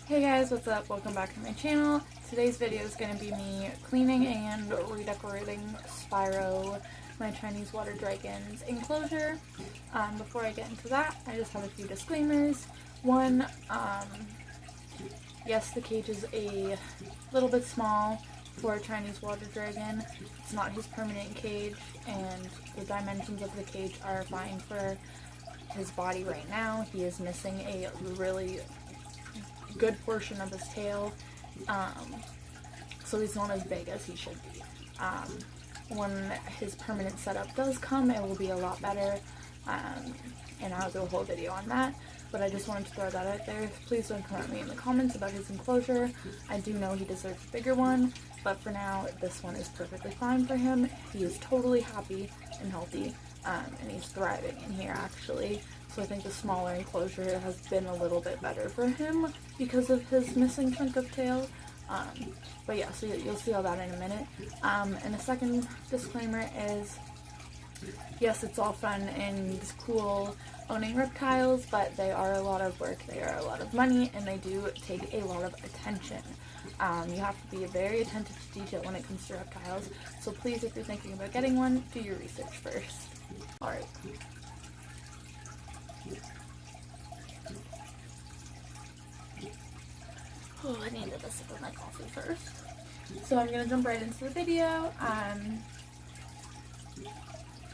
Hey guys, what's up? Welcome back to my channel. Today's video is going to be me cleaning and redecorating Spiro, my Chinese water dragon's enclosure. Before I get into that, I just have a few disclaimers. One, yes, the cage is a little bit small for a Chinese water dragon. It's not his permanent cage, and the dimensions of the cage are fine for his body right now. He is missing a really good portion of his tail, so he's not as big as he should be. When his permanent setup does come, it will be a lot better, and I'll do a whole video on that, but I just wanted to throw that out there. Please don't come at me in the comments about his enclosure. I do know he deserves a bigger one, but for now, this one is perfectly fine for him. He is totally happy and healthy, and he's thriving in here actually. So I think the smaller enclosure has been a little bit better for him because of his missing chunk of tail. But yeah, so you'll see all that in a minute. And the second disclaimer is, yes, it's all fun and cool owning reptiles, but they are a lot of work, they are a lot of money, and they do take a lot of attention. You have to be very attentive to detail when it comes to reptiles, so please, if you're thinking about getting one, do your research first. Alright. Oh, I needed a sip of my coffee first. So I'm gonna jump right into the video.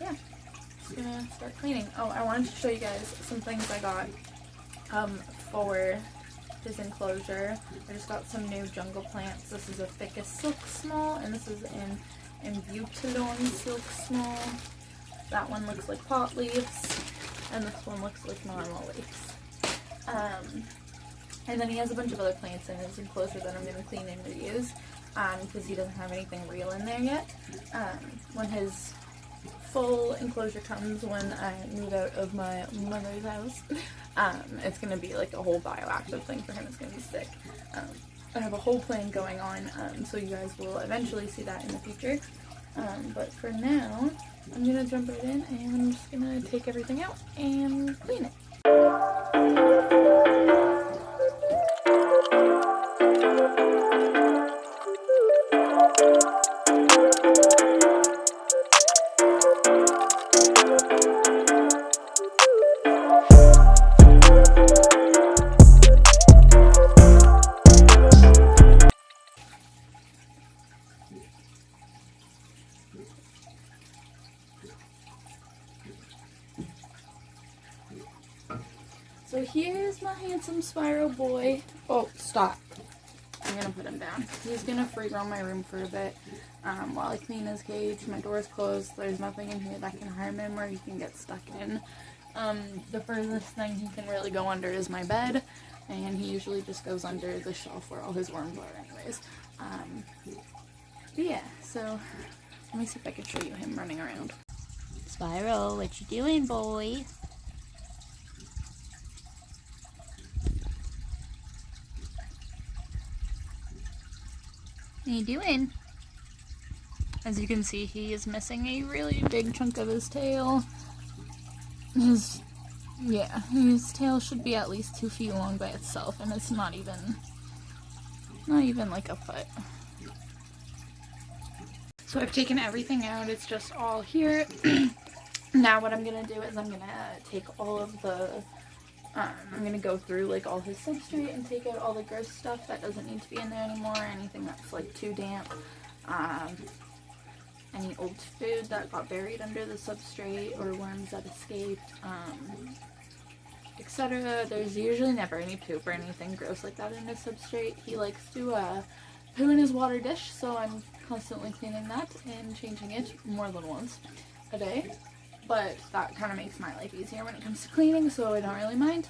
Yeah, just gonna start cleaning. Oh, I wanted to show you guys some things I got for his enclosure. I just got some new jungle plants. This is a Ficus silk small, and this is in Butylone silk small. That one looks like pot leaves, and this one looks like normal leaves. And then he has a bunch of other plants in his enclosure that I'm going to clean and reuse, because he doesn't have anything real in there yet. When his full enclosure comes, when I move out of my mother's house, it's going to be like a whole bioactive thing for him. It's going to be sick. I have a whole plan going on, so you guys will eventually see that in the future. But for now, I'm going to jump right in, and I'm just going to take everything out and clean it. So here's my handsome Spiro boy. Oh, stop. I'm gonna put him down. He's gonna free roam my room for a bit while I clean his cage. My door's closed. There's nothing in here that can harm him or he can get stuck in. The furthest thing he can really go under is my bed, and he usually just goes under the shelf where all his worms are anyways. But yeah, so let me see if I can show you him running around. Spiro, what you doing, boy? What are you doing? As you can see, he is missing a really big chunk of his tail. His tail should be at least 2 feet long by itself, and it's not even like a foot. So I've taken everything out, it's just all here. Now what I'm gonna do is I'm gonna take all of the, I'm gonna go through like all his substrate and take out all the gross stuff that doesn't need to be in there anymore, anything that's like too damp, any old food that got buried under the substrate or worms that escaped, etc. There's usually never any poop or anything gross like that in his substrate. He likes to poo in his water dish, so I'm constantly cleaning that and changing it more than once a day. But that kind of makes my life easier when it comes to cleaning, so I don't really mind.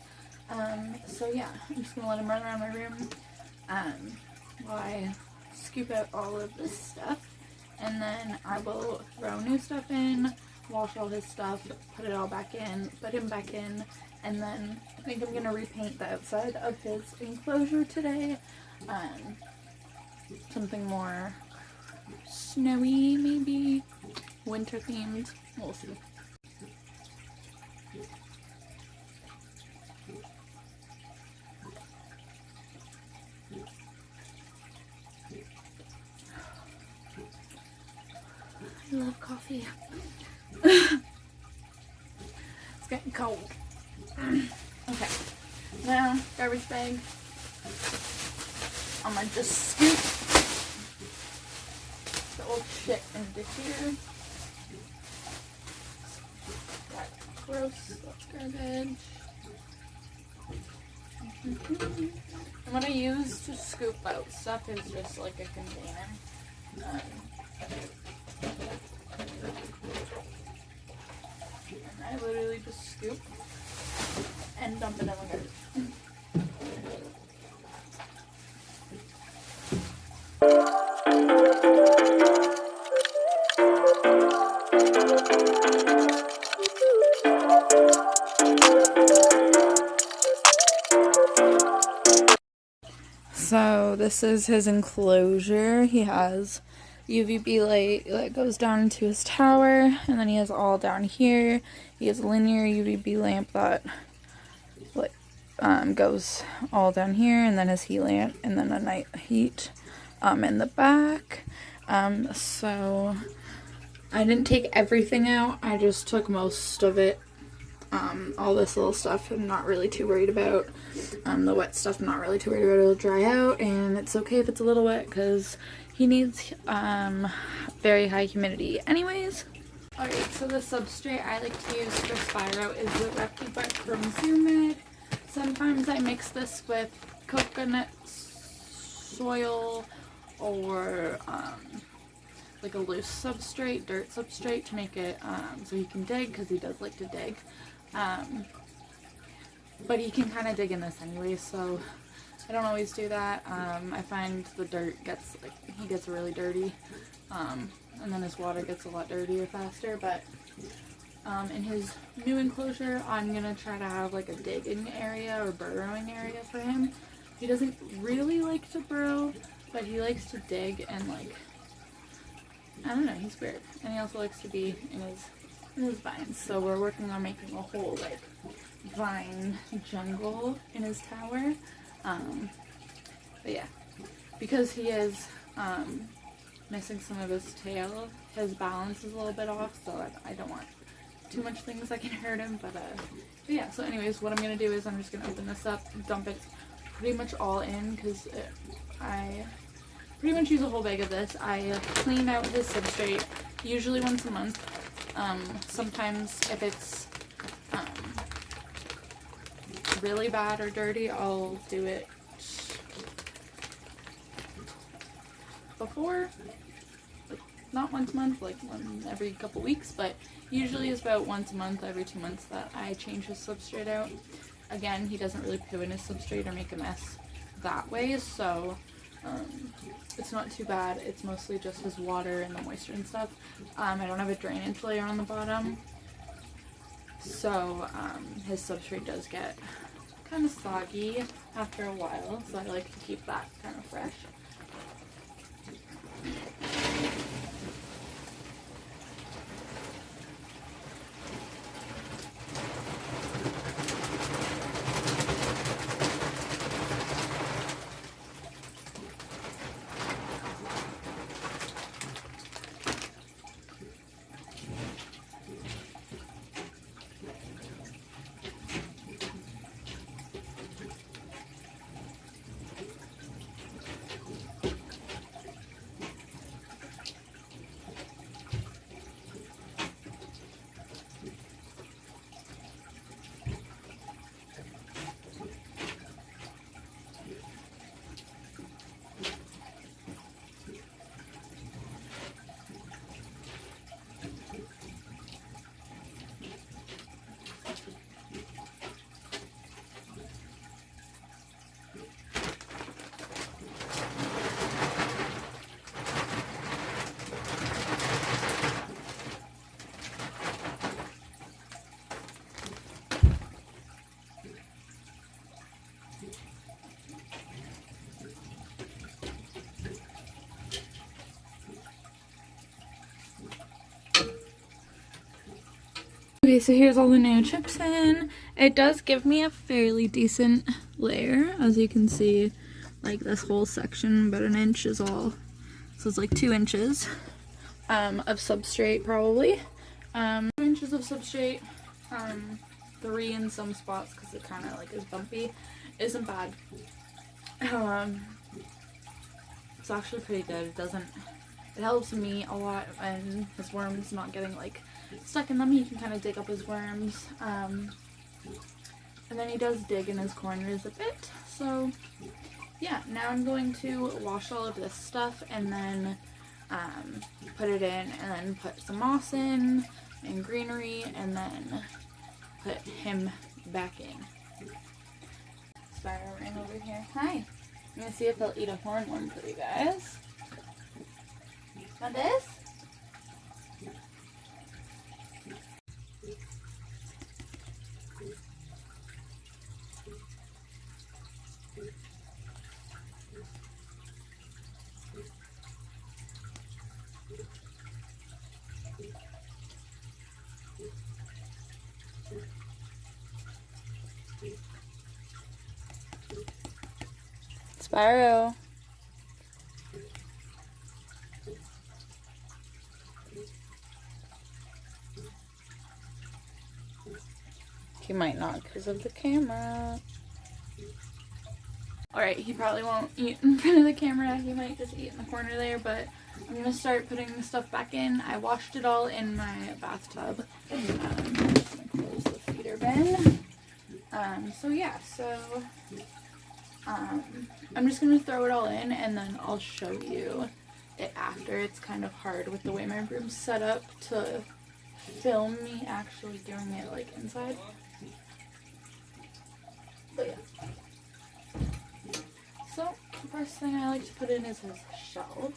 So yeah, I'm just going to let him run around my room while I scoop out all of this stuff. And then I will throw new stuff in, wash all his stuff, put it all back in, put him back in, and then I think I'm going to repaint the outside of his enclosure today. Something more snowy, maybe winter themed. We'll see. I love coffee. It's getting cold. Okay, now garbage bag. I'm gonna just scoop the old shit into here. That's gross, that's garbage. And what I use to scoop out stuff is just like a container. And I literally just scoop and dump it in the garbage. So this is his enclosure. He has UVB light that goes down into his tower, and then he has all down here. He has a linear UVB lamp that goes all down here, and then his heat lamp, and then a night heat in the back. So I didn't take everything out. I just took most of it. All this little stuff I'm not really too worried about. The wet stuff I'm not really too worried about. It'll dry out, and it's okay if it's a little wet because he needs very high humidity anyways. Alright, so the substrate I like to use for Spiro is the Recti from Zoomid. Sometimes I mix this with coconut soil or like a loose substrate, dirt substrate, to make it so he can dig, because he does like to dig. But he can kind of dig in this anyway, so I don't always do that. I find the dirt gets, like, he gets really dirty, and then his water gets a lot dirtier faster. But in his new enclosure, I'm gonna try to have like a digging area or burrowing area for him. He doesn't really like to burrow, but he likes to dig, and like, I don't know, he's weird. And he also likes to be in his vines. So we're working on making a whole like vine jungle in his tower. But yeah, because he is missing some of his tail, his balance is a little bit off, so I don't want too much things that can hurt him. But yeah, so anyways, what I'm gonna do is I'm just gonna open this up, dump it pretty much all in, because I pretty much use a whole bag of this. I clean out his substrate usually once a month. Sometimes if it's really bad or dirty, I'll do it before, like not once a month, like every couple weeks, but usually it's about once a month, every 2 months, that I change his substrate out. Again, he doesn't really poo in his substrate or make a mess that way, so it's not too bad. It's mostly just his water and the moisture and stuff. I don't have a drainage layer on the bottom, so his substrate does get kind of soggy after a while, so I like to keep that kind of fresh. Okay, so here's all the new chips in. It does give me a fairly decent layer, as you can see. Like this whole section, about an inch is all, so it's like 2 inches. of substrate probably. 2 inches of substrate, 3 in some spots because it kind of like is bumpy. Isn't bad. It's actually pretty good. It helps me a lot when his worms not getting like stuck in them. He can kind of dig up his worms. And then he does dig in his corners a bit. So yeah, now I'm going to wash all of this stuff and then put it in, and then put some moss in and greenery, and then put him back in. Spiro ran over here. Hi. I'm gonna see if he'll eat a hornworm for you guys. Want this? Spiro. He might not because of the camera. Alright, he probably won't eat in front of the camera. He might just eat in the corner there, but I'm going to start putting the stuff back in. I washed it all in my bathtub. I'm just going to close the feeder bin. I'm just going to throw it all in, and then I'll show you it after. It's kind of hard with the way my room's set up to film me actually doing it like inside. But yeah. So, the first thing I like to put in is his shell.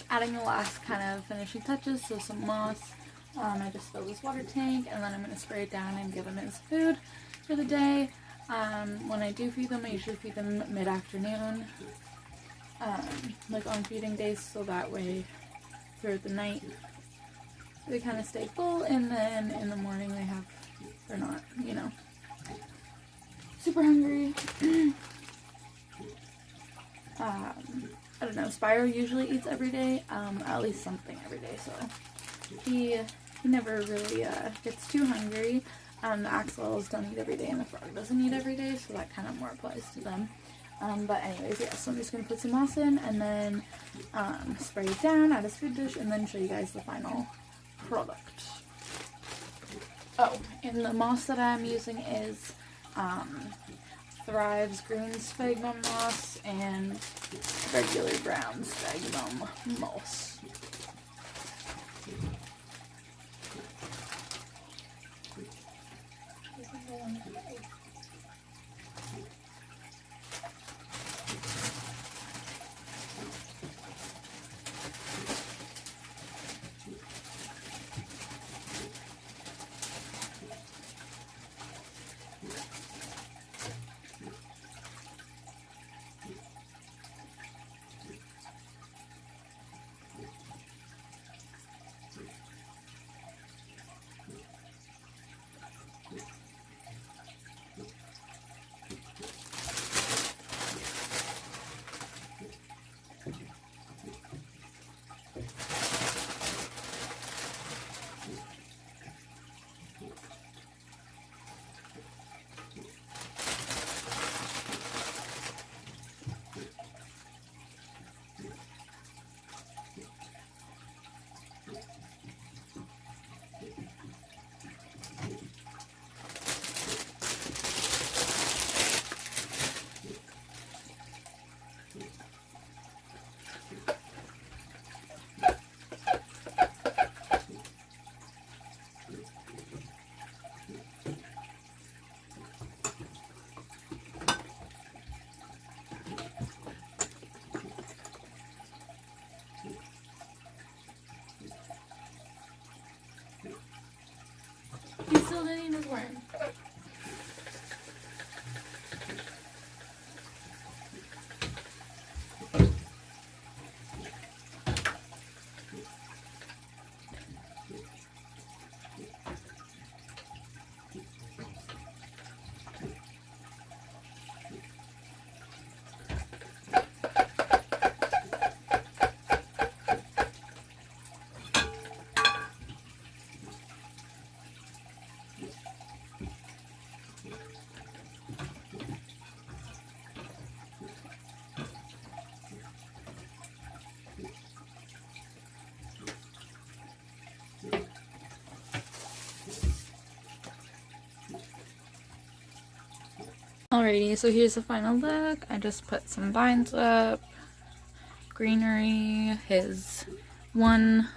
Adding the last kind of finishing touches, so some moss. I just filled this water tank, and then I'm going to spray it down and give him his food for the day. When I do feed them, I usually feed them mid-afternoon, like on feeding days, so that way throughout the night they kind of stay full, and then in the morning they're not, you know, super hungry. I don't know, Spiro usually eats every day, at least something every day, so he never really gets too hungry. The axolotls don't eat every day, and the frog doesn't eat every day, so that kind of more applies to them. But anyways, yeah, so I'm just going to put some moss in, and then spray it down, add his food dish, and then show you guys the final product. Oh, and the moss that I'm using is Thrive's green sphagnum moss and regular brown sphagnum moss. little Denny was wearing. Alrighty, so here's the final look. I just put some vines up, greenery, his one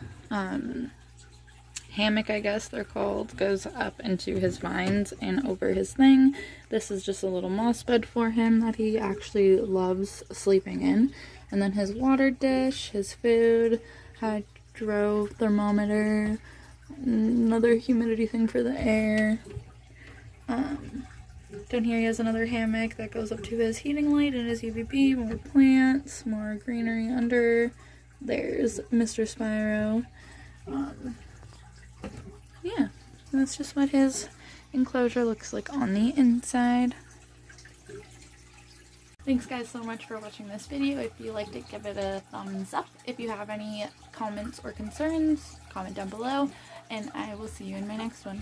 hammock, I guess they're called, goes up into his vines and over his thing. This is just a little moss bed for him that he actually loves sleeping in. And then his water dish, his food, hydro thermometer, another humidity thing for the air. Down here he has another hammock that goes up to his heating light and his UVB, more plants, more greenery under. There's Mr. Spiro. Yeah, that's just what his enclosure looks like on the inside. Thanks guys so much for watching this video. If you liked it, give it a thumbs up. If you have any comments or concerns, comment down below, and I will see you in my next one.